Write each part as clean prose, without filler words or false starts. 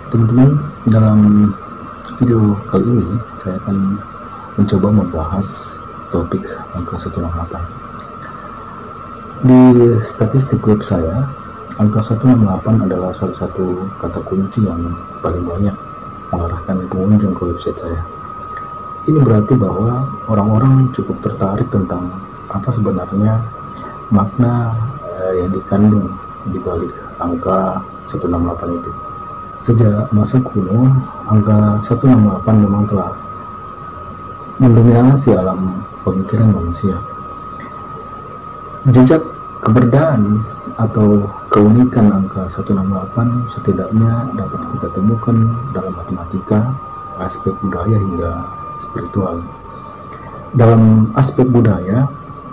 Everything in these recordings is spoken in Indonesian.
Teman-teman, dalam video kali ini saya akan mencoba membahas topik angka 168. Di statistik web saya, angka 168 adalah salah satu kata kunci yang paling banyak mengarahkan pengunjung ke website saya. Ini berarti bahwa orang-orang cukup tertarik tentang apa sebenarnya makna yang dikandung di balik angka 168 itu. Sejak masa kuno, angka 168 memang telah mendominasi alam pemikiran manusia. Jejak keberadaan atau keunikan angka 168 setidaknya dapat kita temukan dalam matematika, aspek budaya hingga spiritual. Dalam aspek budaya,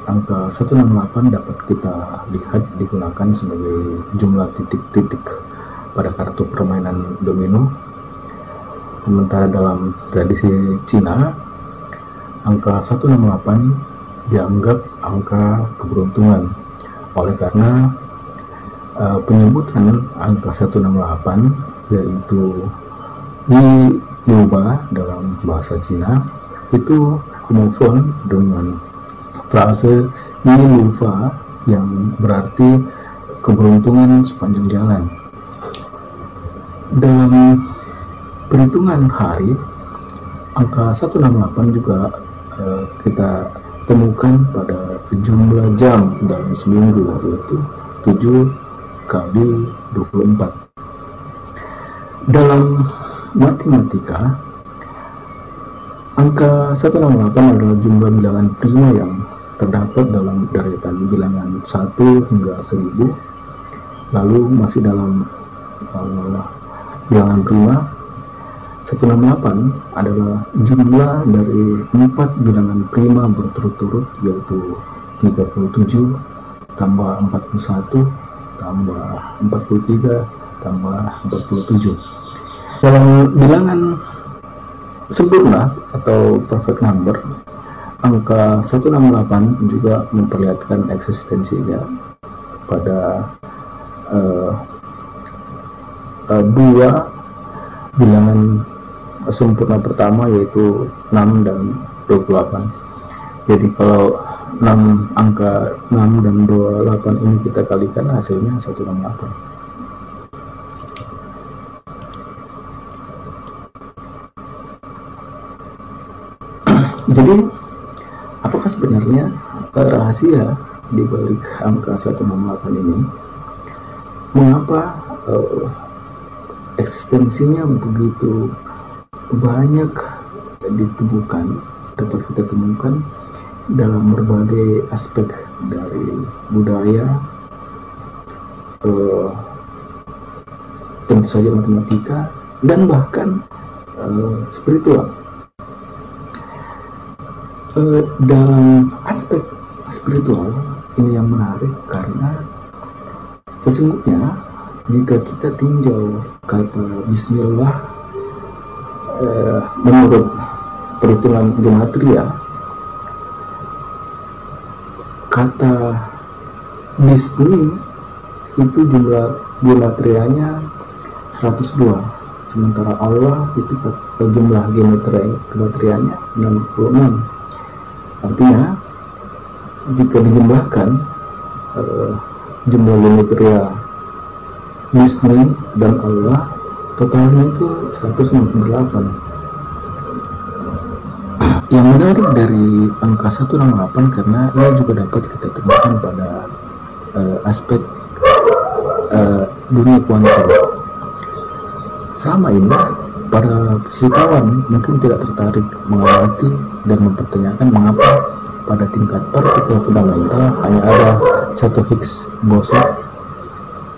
angka 168 dapat kita lihat digunakan sebagai jumlah titik-titik pada kartu permainan domino. Sementara dalam tradisi Cina, angka 168 dianggap angka keberuntungan. Oleh karena penyebutan angka 168 yaitu Yi Lu Ba dalam bahasa Cina itu homofon dengan frase Yi Lu Fa yang berarti keberuntungan sepanjang jalan. Dalam perhitungan hari, angka 168 juga kita temukan pada jumlah jam dalam seminggu, yaitu 7 kali 24. Dalam matematika, angka 168 adalah jumlah bilangan prima yang terdapat dalam deretan bilangan 1 hingga 1000. Lalu masih dalam bilangan prima, 168 adalah jumlah dari 4 bilangan prima berturut-turut, yaitu 37 tambah 41 tambah 43 tambah 47. Dalam bilangan sempurna atau perfect number, angka 168 juga memperlihatkan eksistensinya pada dua bilangan sempurna pertama, yaitu 6 dan 28. Jadi kalau angka 6 dan 28 ini kita kalikan, hasilnya 168. Jadi apakah sebenarnya rahasia di balik angka 168 ini? Mengapa eksistensinya begitu banyak dapat kita temukan dalam berbagai aspek dari budaya, tentu saja matematika, dan bahkan spiritual. Dalam aspek spiritual ini yang menarik karena sesungguhnya jika kita tinjau kata Bismillah menurut perhitungan gematria, kata Bismi itu jumlah gematrianya 102, sementara Allah itu jumlah gematrianya 66. Artinya jika dijumlahkan jumlah gematria Bismi dan Allah, totalnya itu 168. Yang menarik dari angka 168 karena ia juga dapat kita temukan pada aspek dunia kuantum. Selama ini para fisikawan mungkin tidak tertarik mengamati dan mempertanyakan mengapa pada tingkat partikel fundamental hanya ada 1 Higgs boson,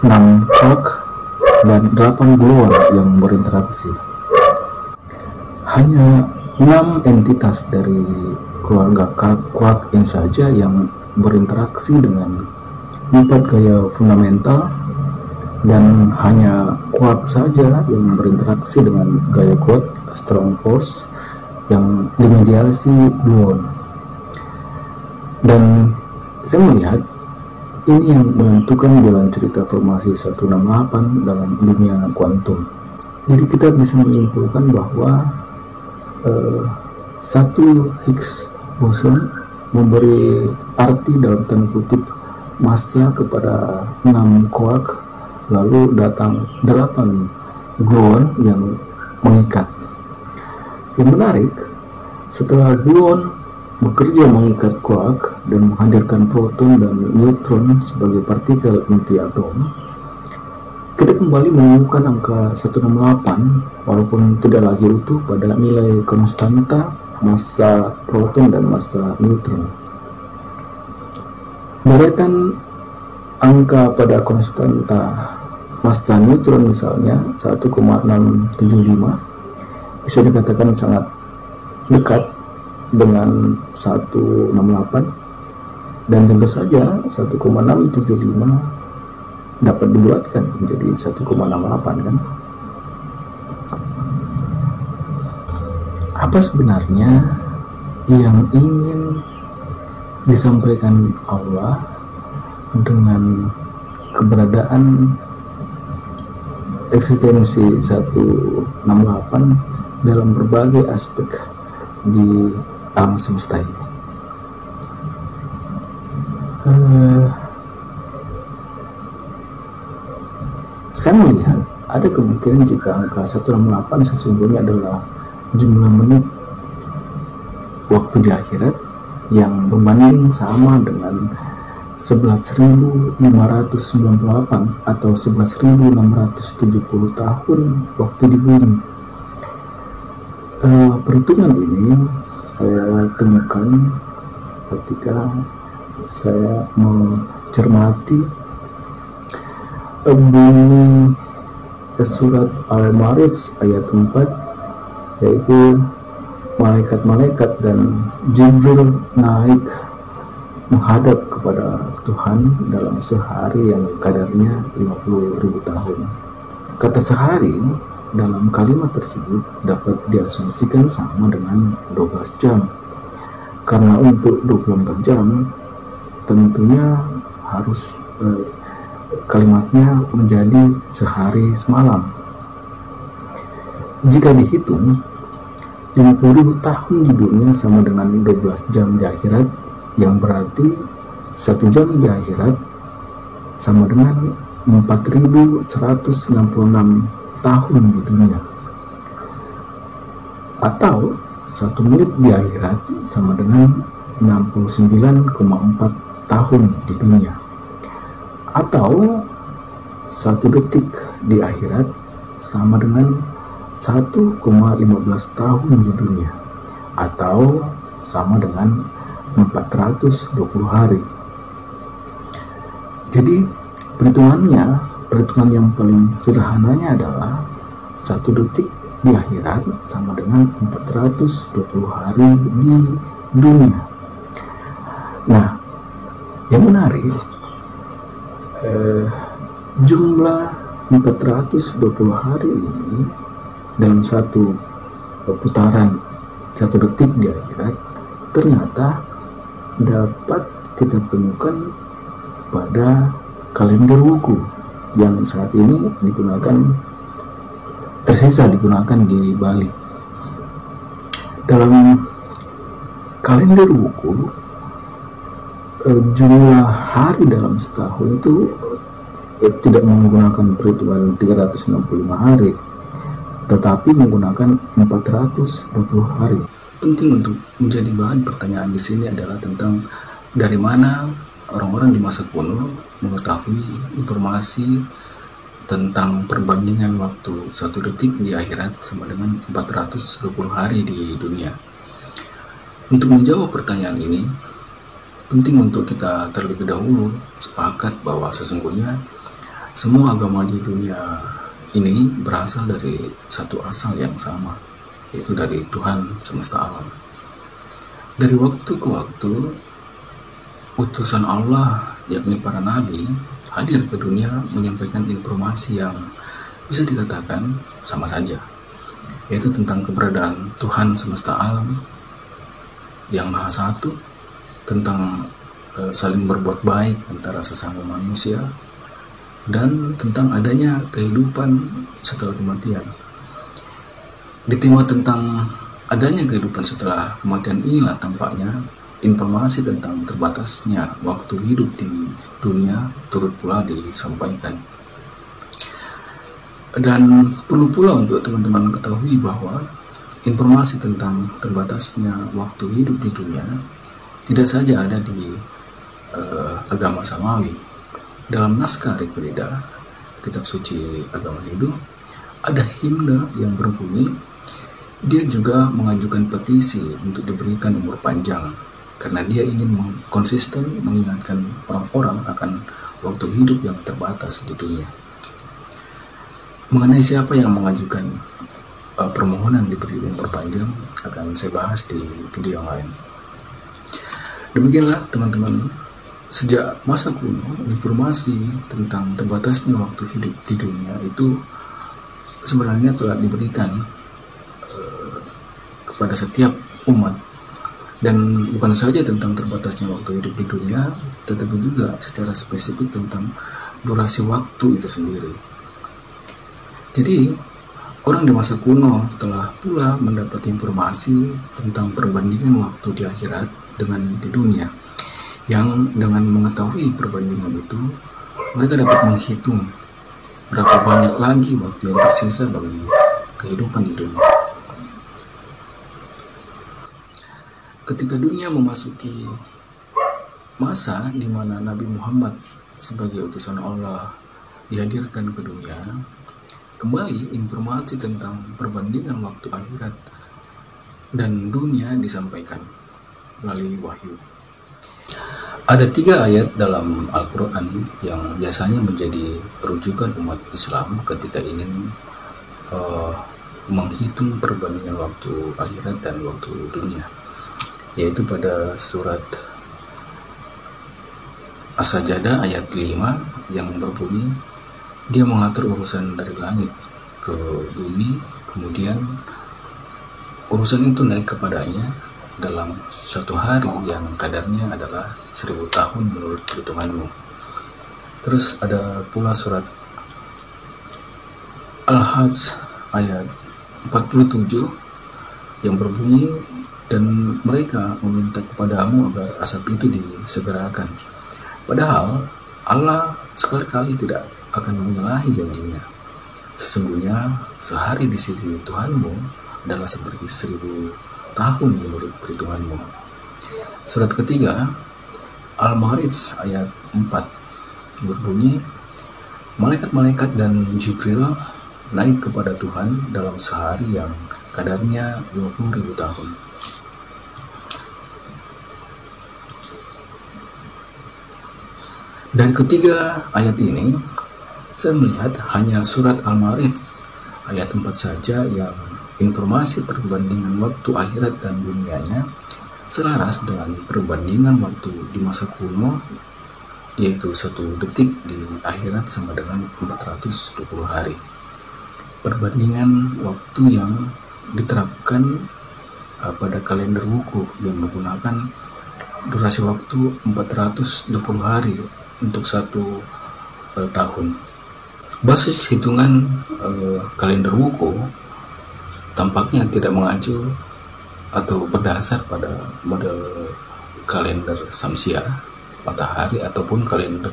6 quark, dan 8 gluon yang berinteraksi. Hanya 6 entitas dari keluarga quark ini saja yang berinteraksi dengan 4 gaya fundamental, dan hanya quark saja yang berinteraksi dengan gaya kuat strong force yang dimediasi gluon. Dan saya melihat ini yang menentukan jalan cerita formasi 168 dalam dunia kuantum. Jadi kita bisa menyimpulkan bahwa satu Higgs boson memberi arti dalam tanda kutip massa kepada 6 quark, lalu datang 8 gluon yang mengikat. Yang menarik, setelah gluon bekerja mengikat quark dan menghadirkan proton dan neutron sebagai partikel inti atom, kita kembali menemukan angka 168 walaupun tidak lagi utuh pada nilai konstanta massa proton dan massa neutron. Deretan angka pada konstanta massa neutron misalnya 1,675 bisa dikatakan sangat dekat dengan 168, dan tentu saja 1,675 dapat dibulatkan menjadi 1,68 kan. Apa sebenarnya yang ingin disampaikan Allah dengan keberadaan eksistensi 168 dalam berbagai aspek di alam semesta ini? Saya melihat ada kemungkinan jika angka 168 sesungguhnya adalah jumlah menit waktu di akhirat yang berbanding sama dengan 11.598 atau 11.670 tahun waktu di bumi. Perhitungan ini saya temukan ketika saya mencermati bunyi surat Al-Ma'arij ayat 4, yaitu malaikat-malaikat dan Jibril naik menghadap kepada Tuhan dalam sehari yang kadarnya 50.000 tahun. Kata sehari dalam kalimat tersebut dapat diasumsikan sama dengan 12 jam, karena untuk 24 jam tentunya harus kalimatnya menjadi sehari semalam. Jika dihitung 50.000 tahun di dunia sama dengan 12 jam di akhirat, yang berarti 1 jam di akhirat sama dengan 4.166 tahun di dunia, atau 1 menit di akhirat sama dengan 69,4 tahun di dunia, atau 1 detik di akhirat sama dengan 1,15 tahun di dunia, atau sama dengan 420 hari. Jadi perhitungan yang paling sederhananya adalah 1 detik di akhirat sama dengan 420 hari di dunia. Nah, yang menarik, jumlah 420 hari ini dalam satu putaran 1 detik di akhirat ternyata dapat kita temukan pada kalender wuku yang saat ini tersisa digunakan di Bali. Dalam kalender wuku, jumlah hari dalam setahun itu tidak menggunakan perhitungan 365 hari, tetapi menggunakan 420 hari. Penting untuk menjadi bahan pertanyaan di sini adalah tentang dari mana orang-orang di masa kuno mengetahui informasi tentang perbandingan waktu 1 detik di akhirat sama dengan 420 hari di dunia. Untuk menjawab pertanyaan ini, penting untuk kita terlebih dahulu sepakat bahwa sesungguhnya semua agama di dunia ini berasal dari satu asal yang sama, yaitu dari Tuhan semesta alam. Dari waktu ke waktu, utusan Allah, yakni para nabi, hadir ke dunia menyampaikan informasi yang bisa dikatakan sama saja, yaitu tentang keberadaan Tuhan semesta alam yang Maha Satu, tentang saling berbuat baik antara sesama manusia, dan tentang adanya kehidupan setelah kematian. Di tema tentang adanya kehidupan setelah kematian inilah tampaknya informasi tentang terbatasnya waktu hidup di dunia turut pula disampaikan. Dan perlu pula untuk teman-teman ketahui bahwa informasi tentang terbatasnya waktu hidup di dunia tidak saja ada di agama Samawi. Dalam naskah Rigveda, kitab suci agama Hindu, ada himne yang berbunyi, dia juga mengajukan petisi untuk diberikan umur panjang karena dia ingin konsisten mengingatkan orang-orang akan waktu hidup yang terbatas di dunia. Mengenai siapa yang mengajukan permohonan diberi umur panjang akan saya bahas di video yang lain. Demikianlah teman-teman, sejak masa kuno informasi tentang terbatasnya waktu hidup di dunia itu sebenarnya telah diberikan kepada setiap umat, dan bukan saja tentang terbatasnya waktu hidup di dunia, tetapi juga secara spesifik tentang durasi waktu itu sendiri. Jadi orang di masa kuno telah pula mendapat informasi tentang perbandingan waktu di akhirat dengan di dunia, yang dengan mengetahui perbandingan itu mereka dapat menghitung berapa banyak lagi waktu yang tersisa bagi kehidupan di dunia. Ketika dunia memasuki masa di mana Nabi Muhammad sebagai utusan Allah dihadirkan ke dunia, kembali informasi tentang perbandingan waktu akhirat dan dunia disampaikan melalui wahyu. Ada 3 ayat dalam Al-Quran yang biasanya menjadi rujukan umat Islam ketika ingin menghitung perbandingan waktu akhirat dan waktu dunia, yaitu pada surat As-Sajdah ayat 5 yang berbunyi, dia mengatur urusan dari langit ke bumi, kemudian urusan itu naik kepadanya dalam suatu hari yang kadarnya adalah 1000 tahun menurut perhitunganmu. Terus ada pula surat Al-Hajj ayat 47 yang berbunyi, dan mereka meminta kepadamu agar asap itu disegerakan. Padahal Allah sekali-kali tidak akan menyalahi janjinya. Sesungguhnya sehari di sisi Tuhanmu adalah seperti 1000 tahun menurut perhitunganmu. Surat ketiga Al-Ma'arij ayat 4 berbunyi, malaikat-malaikat dan Jibril naik kepada Tuhan dalam sehari yang kadarnya 20.000 tahun. Dan ketiga ayat ini saya melihat hanya surat Al-Ma'arij ayat 4 saja yang informasi perbandingan waktu akhirat dan dunianya selaras dengan perbandingan waktu di masa kuno, yaitu 1 detik di akhirat sama dengan 420 hari. Perbandingan waktu yang diterapkan pada kalender wukuf yang menggunakan durasi waktu 420 hari untuk 1 tahun. Basis hitungan kalender wukuf tampaknya tidak mengacu atau berdasar pada model kalender Samsiah matahari ataupun kalender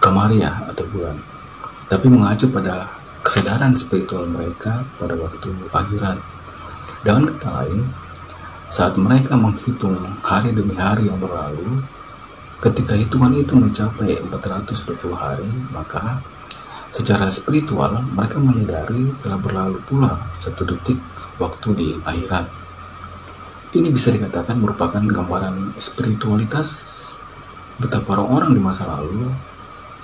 Kamariah atau bulan, tapi mengacu pada kesadaran spiritual mereka pada waktu akhirat. Dengan kata lain, saat mereka menghitung hari demi hari yang berlalu, ketika hitungan itu mencapai 420 hari, maka secara spiritual mereka menyadari telah berlalu pula 1 detik waktu di akhirat. Ini bisa dikatakan merupakan gambaran spiritualitas betapa orang-orang di masa lalu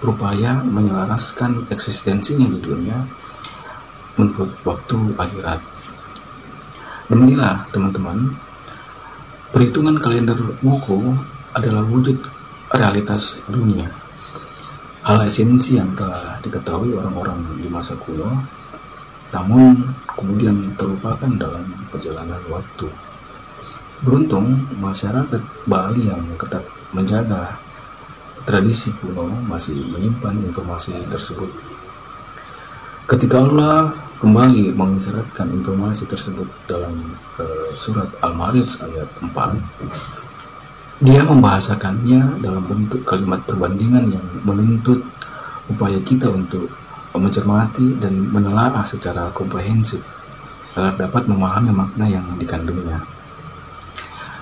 berupaya menyelaraskan eksistensinya di dunia menurut waktu akhirat. Demikianlah teman-teman, perhitungan kalender wukuf adalah wujud realitas dunia, hal esensi yang telah diketahui orang-orang di masa kuno, namun kemudian terlupakan dalam perjalanan waktu. Beruntung masyarakat Bali yang ketat menjaga tradisi kuno masih menyimpan informasi tersebut. Ketika Allah kembali mengisyaratkan informasi tersebut dalam surat Al-Ma'arij ayat 4, dia membahasakannya dalam bentuk kalimat perbandingan yang menuntut upaya kita untuk mencermati dan menelaah secara komprehensif agar dapat memahami makna yang dikandungnya.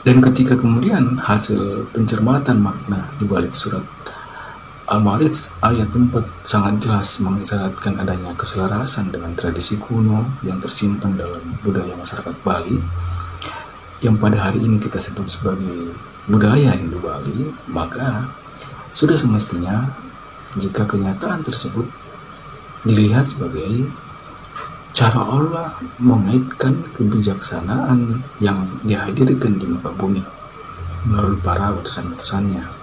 Dan ketika kemudian hasil pencermatan makna di balik surat Al-Ma'arij ayat 4 sangat jelas mengisyaratkan adanya keselarasan dengan tradisi kuno yang tersimpan dalam budaya masyarakat Bali, yang pada hari ini kita sebut sebagai budaya Hindu Bali, maka sudah semestinya jika kenyataan tersebut dilihat sebagai cara Allah mengaitkan kebijaksanaan yang dihadirkan di muka bumi melalui para utusan-utusannya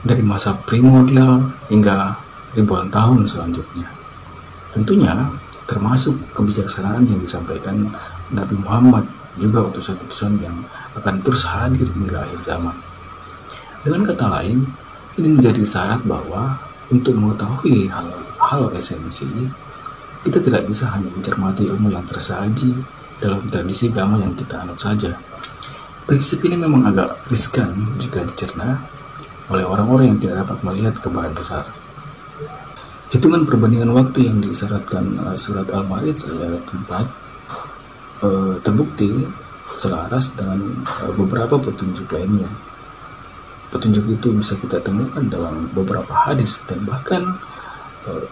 dari masa primordial hingga ribuan tahun selanjutnya. Tentunya termasuk kebijaksanaan yang disampaikan Nabi Muhammad, juga utusan-utusan yang akan terus hadir hingga akhir zaman. Dengan kata lain, ini menjadi syarat bahwa untuk mengetahui hal-hal esensi, kita tidak bisa hanya mencermati ilmu yang tersaji dalam tradisi agama yang kita anut saja. Prinsip ini memang agak riskan jika dicerna oleh orang-orang yang tidak dapat melihat gambaran besar. Hitungan perbandingan waktu yang disyaratkan surat Al-Ma'arij ayat 4 terbukti selaras dengan beberapa petunjuk lainnya. Petunjuk itu bisa kita temukan dalam beberapa hadis, dan bahkan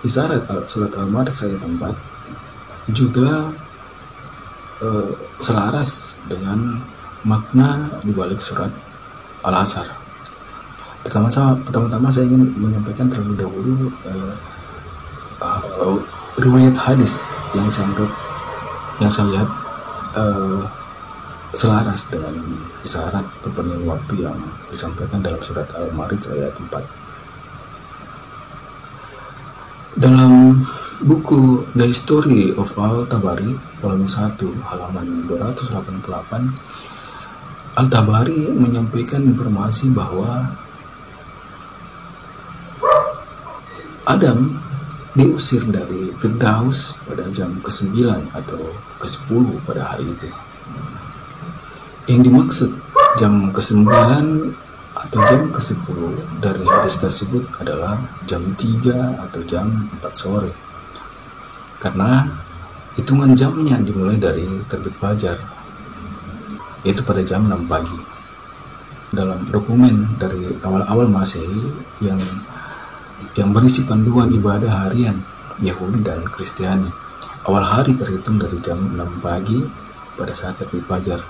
isyarat surat Al-Ma'arij ayat 4 juga selaras dengan makna di balik surat Al-Asr. Pertama-tama saya ingin menyampaikan terlebih dahulu riwayat hadis yang saya lihat selaras dengan isyarat perbandingan waktu yang disampaikan dalam surat Al-Ma'arij ayat 4. Dalam buku The History of Al-Tabari volume 1 halaman 288, Al-Tabari menyampaikan informasi bahwa Adam diusir dari Firdaus pada jam ke-9 atau ke-10 pada hari itu. Yang dimaksud jam ke-9 atau jam ke-10 dari hadis tersebut adalah jam 3 atau jam 4 sore. Karena hitungan jamnya dimulai dari terbit fajar, yaitu pada jam 6 pagi. Dalam dokumen dari awal-awal Masehi yang berisi panduan ibadah harian Yahudi dan Kristiani, awal hari terhitung dari jam 6 pagi pada saat terbit fajar,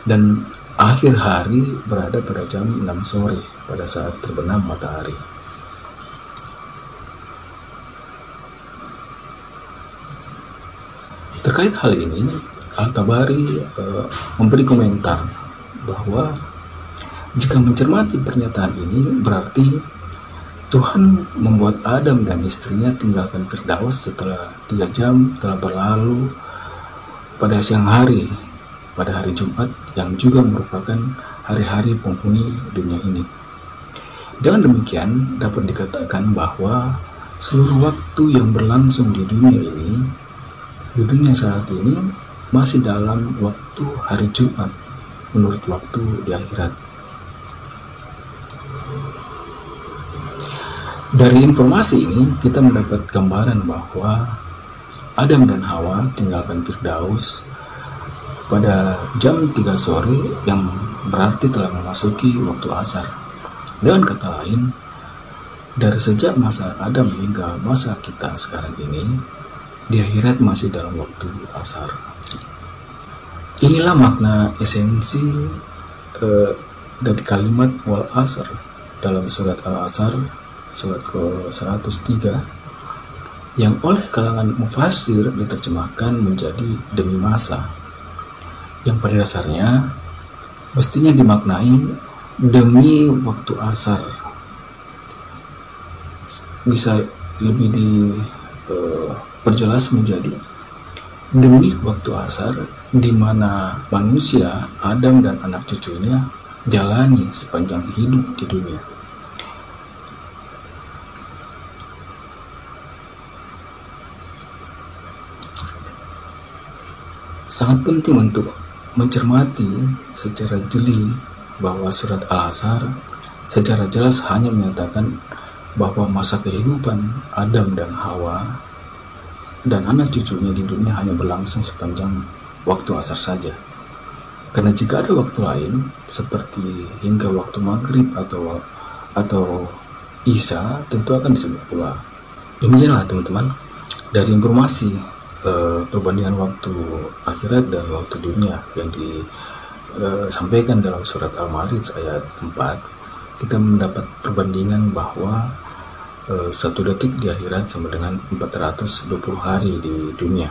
dan akhir hari berada pada jam 6 sore pada saat terbenam matahari. Terkait hal ini, Al-Tabari memberi komentar bahwa jika mencermati pernyataan ini, berarti Tuhan membuat Adam dan istrinya tinggalkan Firdaus setelah 3 jam telah berlalu pada siang hari, pada hari Jumat yang juga merupakan hari-hari penghuni dunia ini. Dengan demikian dapat dikatakan bahwa seluruh waktu yang berlangsung di dunia saat ini masih dalam waktu hari Jumat menurut waktu di akhirat. Dari informasi ini kita mendapat gambaran bahwa Adam dan Hawa tinggalkan Firdaus pada jam 3 sore yang berarti telah memasuki waktu asar. Dengan kata lain, dari sejak masa Adam hingga masa kita sekarang ini, di akhirat masih dalam waktu asar. Inilah makna esensi dari kalimat wal asr dalam surat Al-Asr surat ke-103 yang oleh kalangan mufassir diterjemahkan menjadi demi masa, yang pada dasarnya mestinya dimaknai demi waktu asar. Bisa lebih diperjelas menjadi demi waktu asar di mana manusia Adam dan anak cucunya jalani sepanjang hidup di dunia. sangat penting untuk mencermati secara jeli bahwa surat Al-Asr secara jelas hanya menyatakan bahwa masa kehidupan Adam dan Hawa dan anak cucunya di dunia hanya berlangsung sepanjang waktu asar saja. Karena jika ada waktu lain, seperti hingga waktu maghrib atau isya, tentu akan disebut pula. Demikianlah teman-teman, dari informasi perbandingan waktu akhirat dan waktu dunia yang disampaikan dalam surat Al-Ma'arij ayat 4, kita mendapat perbandingan bahwa 1 detik di akhirat sama dengan 420 hari di dunia.